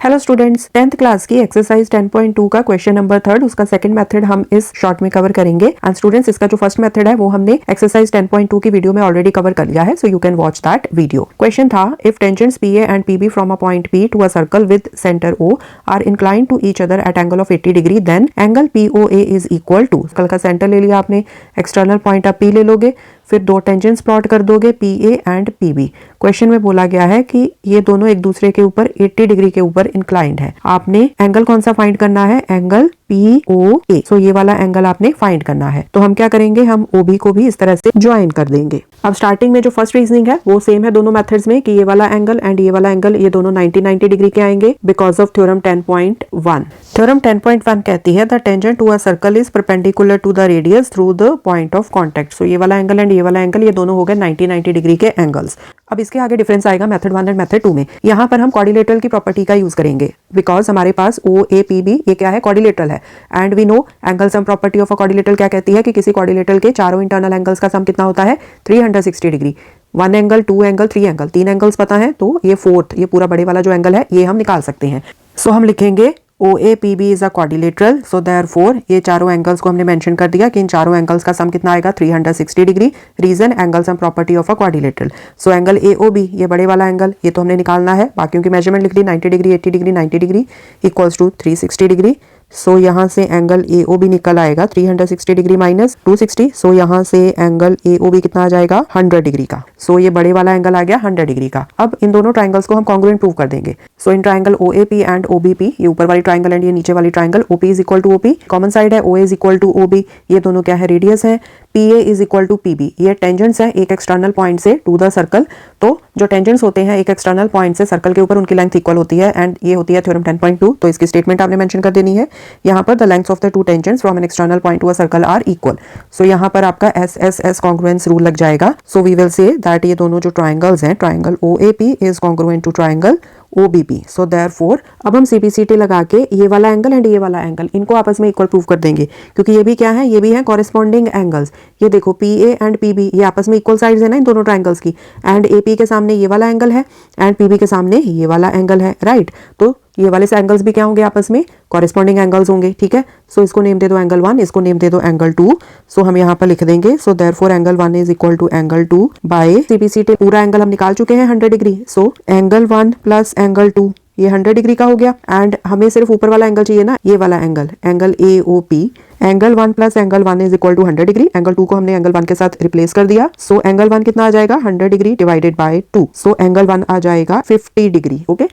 Hello students, 10th class की exercise 10.2 का question number 3 उसका सेकंड मेथड हम इस शॉर्ट में कवर करेंगे। एंड स्टूडेंट्स, इसका जो फर्स्ट मेथड है वो हमने एक्सरसाइज 10.2 की वीडियो में ऑलरेडी कवर कर लिया है, so you can watch that video. Question था, if tangents PA and PB from a point P to a circle with centre O are inclined to each other at angle of 80 degree, then angle POA is equal to, circle का centre ले लिया आपने, external point आप P ले लोगे, फिर दो tangents plot कर दोगे P A and P B. Question में बोला गया है कि ये दोनों एक दूसरे के ऊपर 80 डिग्री के ऊपर इंक्लाइंड है। आपने एंगल कौन सा फाइंड करना है? एंगल पी ओ ए। सो ये वाला एंगल आपने फाइंड करना है। तो हम क्या करेंगे, हम ओ बी को भी इस तरह से ज्वाइन कर देंगे। अब स्टार्टिंग में जो फर्स्ट रीजनिंग है वो सेम है दोनों मेथड्स में कि ये वाला एंगल एंड ये वाला एंगल ये दोनों 90 डिग्री के आएंगे बिकॉज ऑफ थ्योरम 10.1। थ्योरम 10.1 कहती है the tangent to a circle is perpendicular to the radius through the point of contact. So ये वाला एंगल एंड ये वाला एंगल ये दोनों हो गए 90 डिग्री के एंगल्स। अब इसके आगे डिफरेंस आएगा मेथड 1 एंड मेथड 2 में। यहाँ पर हम क्वाड्रिलेटरल की प्रॉपर्टी का यूज करेंगे बिकॉज हमारे पास ओ ए पी बी ये क्या है, क्वाड्रिलेटरल है। And we know angle sum property of a quadrilateral क्या कहती है कि किसी क्वाड्रिलेटरल के चारों इंटरनल एंगल्स का सम कितना होता है? 360 degree. 1 angle, 2 angle, 3 angle, 3 angles पता है, तो ये फोर्थ, ये पूरा बड़े वाला जो एंगल है ये हम निकाल सकते हैं। सो हम लिखेंगे OAPB is a quadrilateral, so therefore ये चारों एंगल्स को हमने मेंशन कर दिया कि इन चारों एंगल्स का सम कितना आएगा? 360 degree. Reason, angle sum property of a quadrilateral. So angle AOB ये बड़े वाला एंगल ये तो हमने निकालना है, बाकियों की मेजरमेंट लिख ली, 90 degree, 80 degree, 90 degree equals to 360 degree. So यहाँ से एंगल AOB निकल आएगा 360 डिग्री माइनस 260। सो यहाँ से एंगल AOB कितना आ जाएगा? 100 डिग्री का। सो ये बड़े वाला एंगल आ गया 100 डिग्री का। अब इन दोनों ट्राइंगल्स को हम कॉन्ग्रुएंट प्रूव कर देंगे। So in triangle OAP and OBP, ये ऊपर वाली ट्राइंगल एंड ये नीचे वाली triangle, OP is equal to OP, common side है, OA is equal to OB, ये दोनों क्या है? रेडियस है। PA is equal to PB, ये टेंजेंट्स है एक एक्सटर्नल पॉइंट से टू द सर्कल। तो जो टेंजेंट्स होते हैं एक एक्सटर्नल पॉइंट से सर्कल के ऊपर, उनकी लेंथ इक्वल होती है एंड ये होती है थ्योरम 10.2। तो इसकी स्टेटमेंट आपने मेंशन कर देनी है। यहाँ पर the lengths of the two tangents from an external point to a circle are equal. So यहाँ पर आपका SSS कॉन्ग्रुएंस रूल लग जाएगा। So we will say that ये दोनों जो ट्राइंगल्स हैं, triangle OAP is congruent to triangle OBP। So therefore अब हम CPCT लगा के ये वाला एंगल एंड ये वाला एंगल इनको आपस में इक्वल प्रूव कर देंगे, क्योंकि ये भी क्या है? ये भी है कॉरेस्पॉन्डिंग एंगल्स। ये देखो PA एंड PB ये आपस में इक्वल साइड्स है ना इन दोनों ट्राइंगल्स की। एंड AP के सामने ये वाला एंगल है एंड PB के सामने ये वाला एंगल है, राइट? तो ये वाले एंगल्स भी क्या होंगे? आपस में कॉरेस्पॉन्डिंग एंगल्स होंगे, ठीक है? सो इसको नेम दे दो एंगल 1, इसको नेम दे दो एंगल 2। सो हम यहाँ पर लिख देंगे so therefore angle 1 is equal to angle 2 by CPCT। पूरा एंगल हम निकाल चुके हैं 100 degree. So angle 1 plus angle 2 ये 100 डिग्री का हो गया। एंड हमें सिर्फ ऊपर वाला एंगल चाहिए ना, ये वाला angle, angle AOP। Angle 1 plus angle 1 is equal to 100 degree. Angle 2 को हमने एंगल 1 के साथ रिप्लेस कर दिया। सो एंगल 1 कितना आ जाएगा? 100 degree divided by 2। So angle 1 आ जाएगा 50 डिग्री। ओके।